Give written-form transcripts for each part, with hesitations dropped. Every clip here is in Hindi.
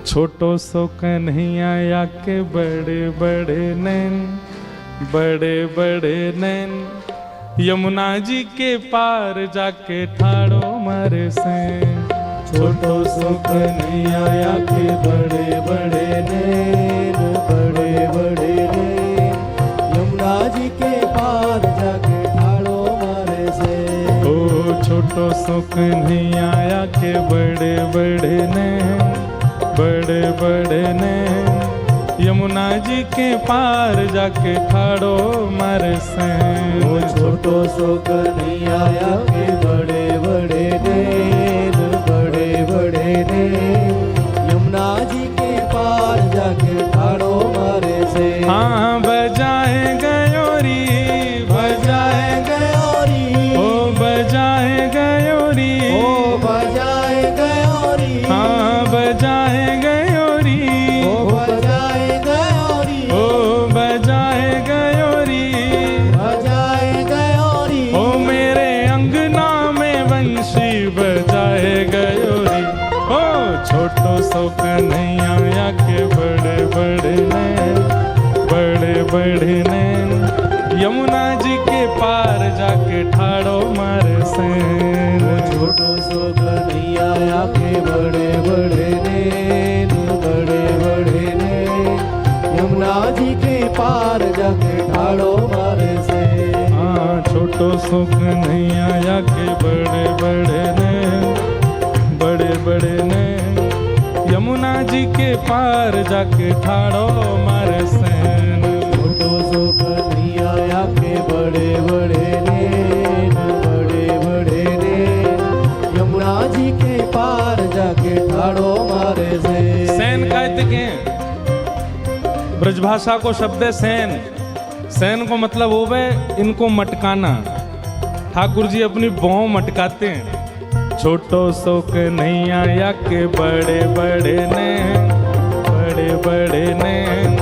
छोटो सो कन्हैया या के बड़े बड़े नैन, बड़े बड़े नैन, यमुना जी के पार जाके ठाड़ो मारे सैन। छोटो सो कन्हैया या के बड़े बड़े नैन, बड़े बड़े नैन, यमुना जी के पार जाके ठाड़ो मारे से। ओ छोटो सो कन्हैया या के बड़े बड़े नैन, बड़े बड़े नैन, यमुना जी के पार जाके ठाड़ो मारे सैन। ओ छोटो सो कन्हैया या के बड़े बड़े नैन, बड़े बड़े नैन, यमुना जी के पार जाके ठाड़ो मारे से। हाँ बजाए गयोरी, बजाए गयोरी, ओ बजाए गयोरी, ओ बजाए गयोरी, हाँ बजाए गयोरी, ओ बजाए गयोरी, ओ बजाए गयोरी, बजाए गयोरी, ओ मेरे अंगना में बंशी बजाए गयोरी। ओ छोटो सो कन्हैया या के बड़े बड़े नैन, बड़े बड़े नैन, यमुना जी के पार जाके ठाड़ो मारे सैन। ओ छोटो सो कन्हैया या के बड़े बड़े नैन, बड़े बड़े नैन, यमुना जी के पार जाके ठाड़ो मारे से। हाँ छोटो सो कन्हैया या के बड़े बड़े नैन, बड़े बड़े नैन, यमुना जी के पार जाके ठाड़ो मारे सैन। छोटो सो कन्हैया या के बड़े बड़े नैन, बड़े बड़े नैन, यमुना जी के पार जाके ठाड़ो मारे से। सैन कहते के ब्रजभाषा को शब्द है सैन। सैन को मतलब होवे इनको मटकाना। ठाकुर जी अपनी भौं मटकाते हैं। छोटो सो कन्हैया या के बड़े बड़े नैन, बड़े बड़े नैन,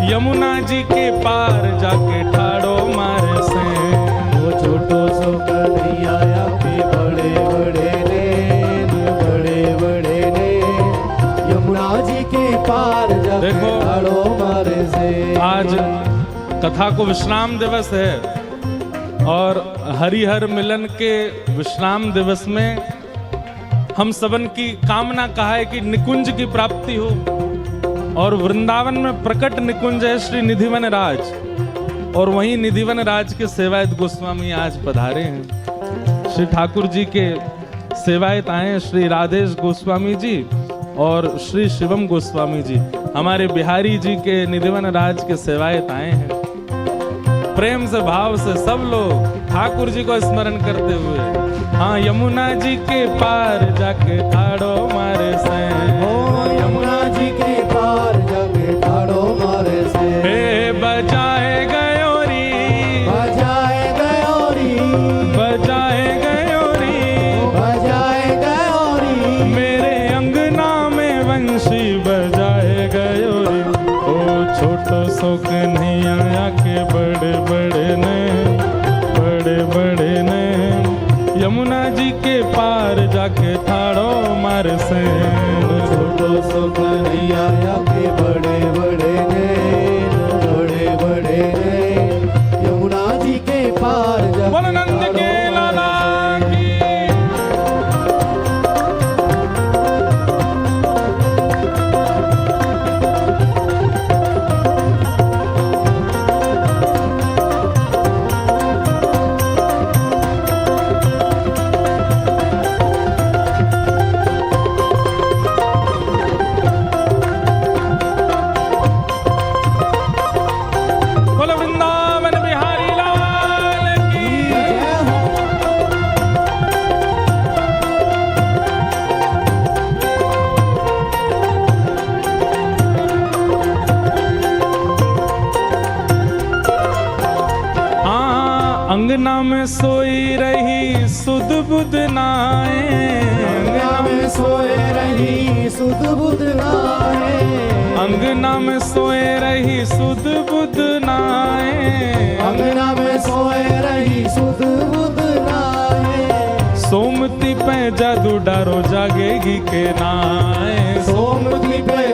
यमुना जी के पार जाके ठाड़ो मारे सैन। ओ छोटो सो कन्हैया या के बड़े बड़े नैन, बड़े बड़े नैन, यमुना जी के पार जाके देखो, ठाड़ो मारे से। आज कथा को विश्राम दिवस है और हरिहर मिलन के विश्राम दिवस में हम सबन की कामना कहा है कि निकुंज की प्राप्ति हो। और वृंदावन में प्रकट निकुंज है श्री निधिवन राज, और वहीं निधिवन राज के सेवायत गोस्वामी आज पधारे हैं। श्री ठाकुर जी के सेवायत आए हैं श्री राधेश गोस्वामी जी और श्री शिवम गोस्वामी जी। हमारे बिहारी जी के निधिवन राज के सेवायत आए हैं। प्रेम से भाव से सब लोग ठाकुर जी को स्मरण करते हुए हाँ यमुना जी के पार जाके ठाड़ो मारे सैन। ओ यमुना जी के पार जाके ठाड़ो मारे से। हे बजाए गयोरी, बजाए गयोरी, बजाए गयोरी, बजाए गयोरी, मेरे अंगना में बंशी बजाए गयोरी। ओ छोटो सो कन्हैया या के बड़े बड़े नैन, बड़े बड़े नैन, यमुना जी के पार जाके ठाड़ो मारे सैन। छोटो सो कन्हैया या के बड़े बड़े नैन, बड़े बड़े नैन, यमुना जी के पार जाके बोलो नंद के लाला की। बोलो वृंदावन बिहारी लाल की। हाँ अंगना में सोई रही सुध बुध नाए, अंगना में सोए रही सुध बुध नाए, अंगना में सोए रही सुध बुध नाए, अंगना में सोए रही सुध बुध नाए। सोमती पे जादू डारो जागेगी के नाए, सोमती पे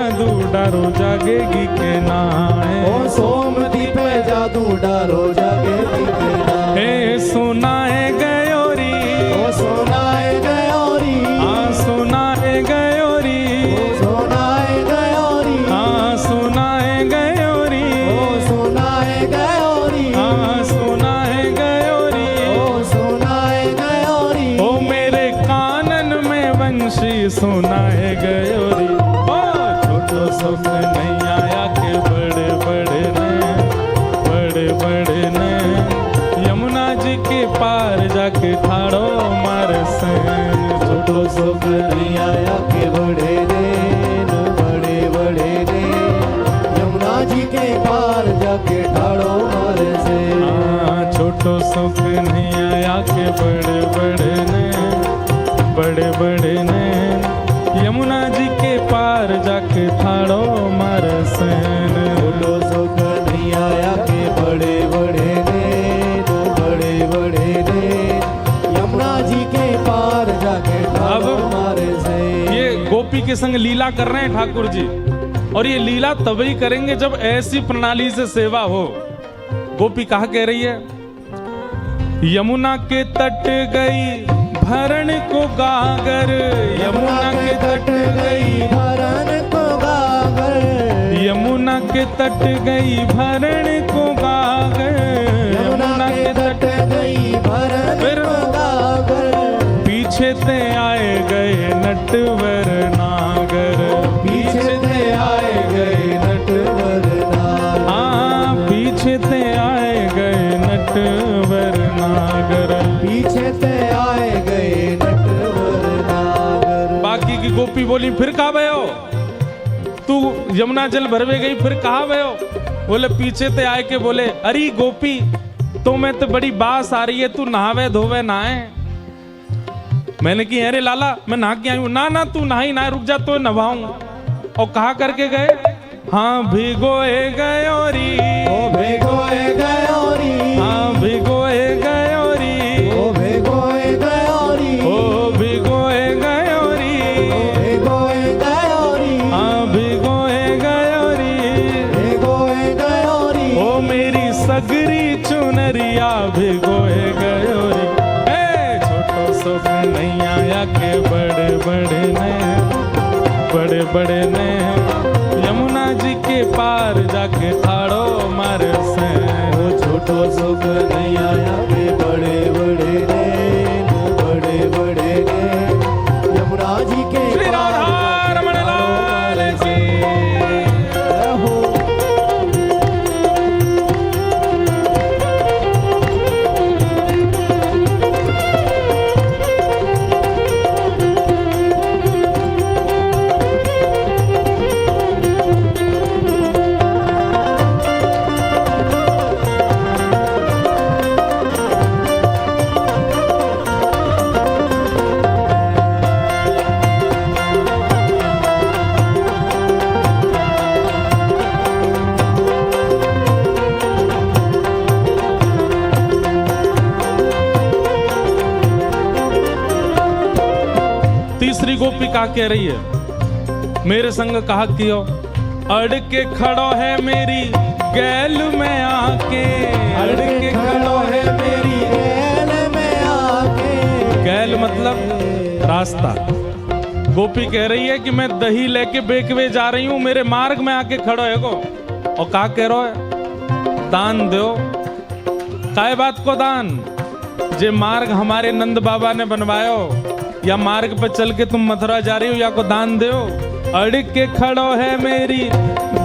जादू डारो जागेगी के नाए। ओ सोमती पे जादू डारो जागेगी के नाए। हे सुनाए गयोरी, ओ सोनाए गयोरी, हाँ सुनाए गयोरी, ओ सोनाए गयोरी, हाँ सुनाए गयोरी, ओ सोनाए गयोरी, हाँ सुनाए गयोरी, ओ सोनाए गयोरी। ओ मेरे कानन में वंशी सुनाए गयोरी। ओ छोटो सुख नहीं आया के बड़े बड़े ने, बड़े बड़े ने यमुना जी के पार जाके ठाड़ो मारे सैन। छोटो सुख नहीं आया के बड़े नैन, बड़े बड़े नैन यमुना जी के पार जाके ठाड़ो मारे से। हाँ, छोटो सुख नहीं आया के बड़े बड़े ने, बड़े बड़े ने यमुना जी के पार जाके ठाड़ो मारे सैन। छोटो सुख नहीं आया के बड़े बड़े नैन, बड़े बड़े नैन यमुना जी के पार जाके ठाड़ो अब मारे से। ये गोपी के संग लीला कर रहे हैं ठाकुर जी, और ये लीला तभी करेंगे जब ऐसी प्रणाली से सेवा हो। गोपी कहा कह रही है, यमुना के तट गई भरण को गागर, यमुना के तट गई, भरण को गागर, यमुना के तट गई भरण को गागर, यमुना के तट गई भरण को गागर। पीछे ते आए गए नटवर नागर, पीछे ते आए गए नटवर नागर, हाँ पीछे ते आए गए नटवर नागर। पीछे ते आए गए नटवर नागर। बाकी की गोपी बोली फिर कहा भयो, तू यमुना जल भरवे गई फिर कहा भयो? बोले पीछे ते आए के बोले, अरे गोपी तो मैं तो बड़ी बास आ रही है, तू नहावे धोवे नहाए। मैंने की अरे लाला मैं नहा के आई हूं। ना ना तू नहाई ना, रुक जा तो नहाऊं। और कहा करके गए, हाँ भिगोए गयोरी, ओ भिगोए गयोरी, हाँ भिगोए गयोरी, ओ भिगोए गयोरी, ओ भिगोए गयोरी, ओ भिगोए गयोरी, हाँ भिगोए गयोरी, भिगोए गयोरी। ओ मेरी सगरी चुनरिया भिगोए गयोरी। ए छोटो सुख नहीं आया के बड़े बड़े ने, बड़े बड़े ने यमुना जी के पार जाके ठाड़ो मारे से। ओ छोटो सुख नहीं आया के बड़े बड़े नैन, बड़े बड़े नैन यमुना जी के श्री पार राधा जाके रमण ठाड़ो लाल मारे की। से। रहो। तीसरी गोपी का कह रही है, मेरे संग कहा कियो, अड़ के खड़ो है मेरी गैल में आके, अड़ के खड़ो है मेरी गैल में आके। गैल मतलब रास्ता। गोपी कह रही है कि मैं दही लेके बेकवे जा रही हूं, मेरे मार्ग में आके खड़ो है गो। और का कह रहा है, दान दो। काय बात को दान? जे मार्ग हमारे नंद बाबा ने बनवायो, या मार्ग पर चल के तुम मथुरा जा रही हो, या को दान दो। अड़ के खड़ो है मेरी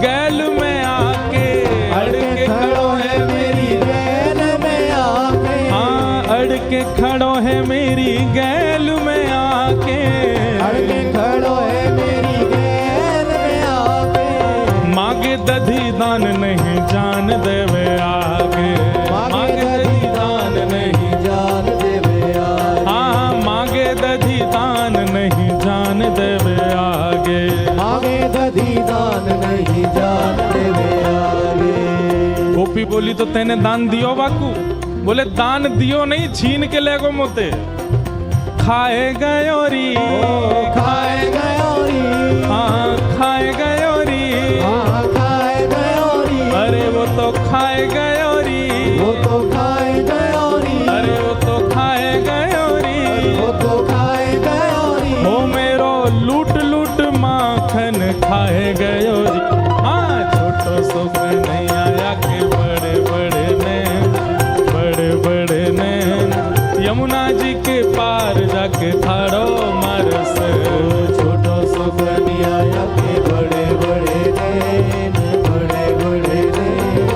गैल में आके, अड़ के खड़ो है मेरी गैल में आके। हाँ अड़ के खड़ो है मेरी गैल में आके, अड़ के खड़ो है मेरी गैल में आके। मांगे दधी दान नहीं जान देवे आगे, मांगे दधी दान नहीं जान देवे आगे। हाँ मांगे दधी दान नहीं जान देवे आगे, मांगे दधी दान नहीं जान देवे आगे। गोपी बोली तो तेने दान दियो बाकू? बोले दान दियो नहीं, छीन के ले गो मोते। खाए गयोरी, ओ खाए गयोरी, हाँ खाए गयोरी, खाए गयो री, वो तो खाए गयो री, अरे वो तो खाए गयो री, वो तो खाए गयो री, हो मेरो लूट लूट माखन खाए गयो री। हाँ छोटो सो कन्हैया के बड़े बड़े नैन, बड़े बड़े नैन, यमुना जी के पार जाके थाड़ो मारस। छोटो सो कन्हैया के बड़े बड़े नैन, बड़े बड़े नैन,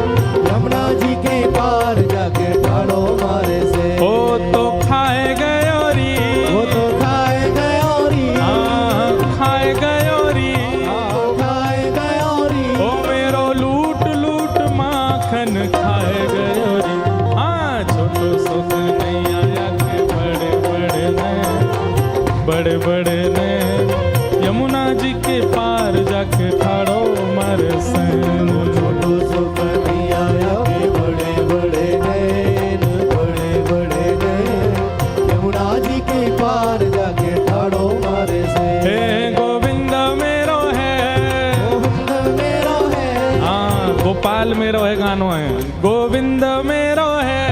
यमुना जी के पार जाके ठाड़ो मारे से। ओ तो खाए गयो री, वो तो खाए गयो री, हाँ खाए गयो री, खाए गयो री, ओ मेरो लूट लूट माखन खाए गयो री। हाँ छोटो सो कन्हैया के बड़े बड़े नैन, बड़े बड़े नैन, यमुना जी के पार जाके ठाड़ो मारे सैन। छोटो सो कन्हैया के बड़े बड़े नैन, बड़े बड़े नैन, यमुना जी के पार जाके ठाड़ो मारे से। हे गोविंद मेरो है, गोविंद मेरो है, हाँ गोपाल मेरो है गानो है, गोविंद मेरो है,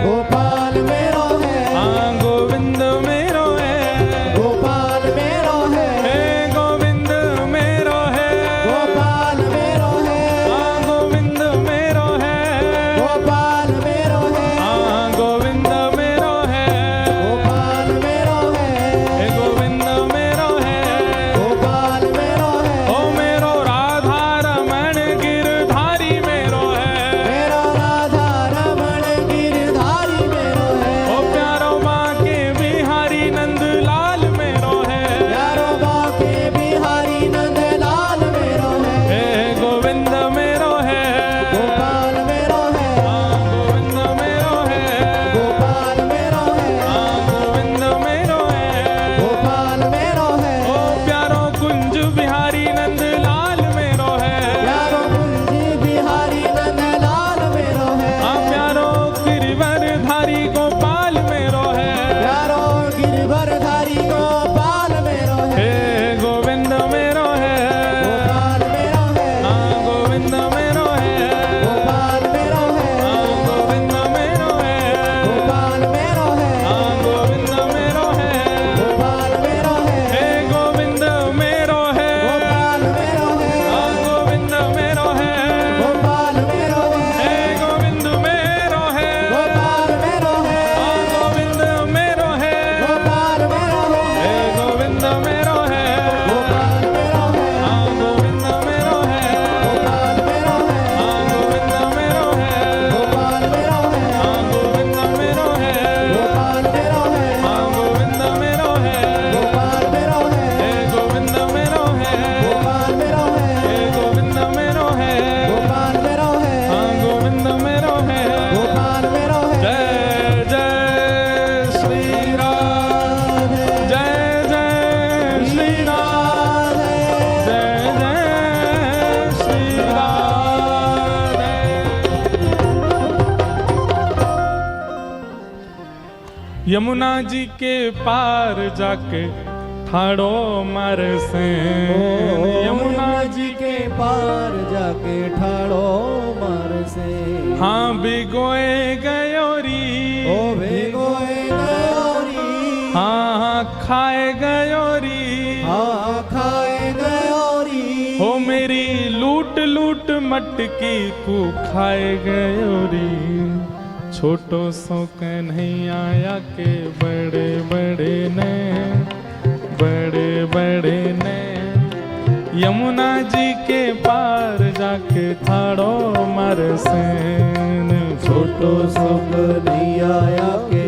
गोपाल मेरो है, हाँ गोविंद मेरो है, गोपाल मेरो है, हे गोविंद मेरो है, गोपाल मेरो है, हाँ गोविंद मेरो है, गोपाल मेरो है, हाँ गोविंद मेरो है, गोपाल मेरो है, हे गोविंद मेरो है, गोपाल मेरो है, ओ मेरो राधा रमण गिरधारी मेरो है, मेरो राधा रमण गिरधारी मेरो है, ओ प्यारो बाके बिहारी नंद लाल मेरो है, प्यारो बाके बिहारी नंद लाल मेरो है, हे गोविंद मेरो है, गोपाल मेरो है, हाँ गोविंद मेरो है, गोपाल मेरो है, हाँ गोविंद मेरो है, गोपाल मेरो है, ओ प्यारो कुंज बिहारी नंद लाल मेरो है, प्यारो कुंजी बिहारी नंद लाल मेरो है, हाँ प्यारो गिरिवरधारी गोपाल मेरो है, प्यारो गिरवरधारी गोपाल मेरो है, हे गोविंद मेरो है, गोपाल मेरो है, हाँ गोविंद मेरो है, गोपाल मेरो है, हाँ गोविंद मेरो है, गोपाल मेरो है, हाँ गोविंद मेरो है, गोपाल मेरो है, हे गोविंद मेरो है, गोपाल मेरो है, हाँ गोविंद मेरो है, गोपाल मेरो है, हे गोविंद मेरो है, गोपाल मेरो है, हाँ गोविंद मेरो है, गोपाल मेरो है, हे गोविंद मेरो है, गोपाल मेरो है, हाँ गोविंद मेरो है, गोपाल मेरो है, हाँ गोविंद मेरो है, गोपाल मेरो है, हाँ गोविंद मेरो है, गोपाल मेरो है, हाँ गोविंद मेरो है, गोपाल मेरो है, हे गोविंद मेरो है, गोपाल मेरो है, हे गोविंद मेरो है, गोपाल मेरो है, हाँ गोविंद मेरो है। गोपाल मेरो है। जय जय श्री राम, जय जय श्री राम, जय जय श्री राम। यमुना जी के पार जाके ठाड़ो मार से, यमुना जी के पार जाके ठाड़ो मार से। हाँ बिगोए गयो री, ओ भेगोए गयोरी, हाँ खाए गयो री, हाँ खाए गयोरी, हो मेरी लूट लूट मटकी को खाए गयो री। छोटो सो कन्हैया के बड़े बड़े नैन, बड़े बड़े नैन, यमुना जी के पार जाके ठाड़ो मार सेन। छोटो सो कन्हैया के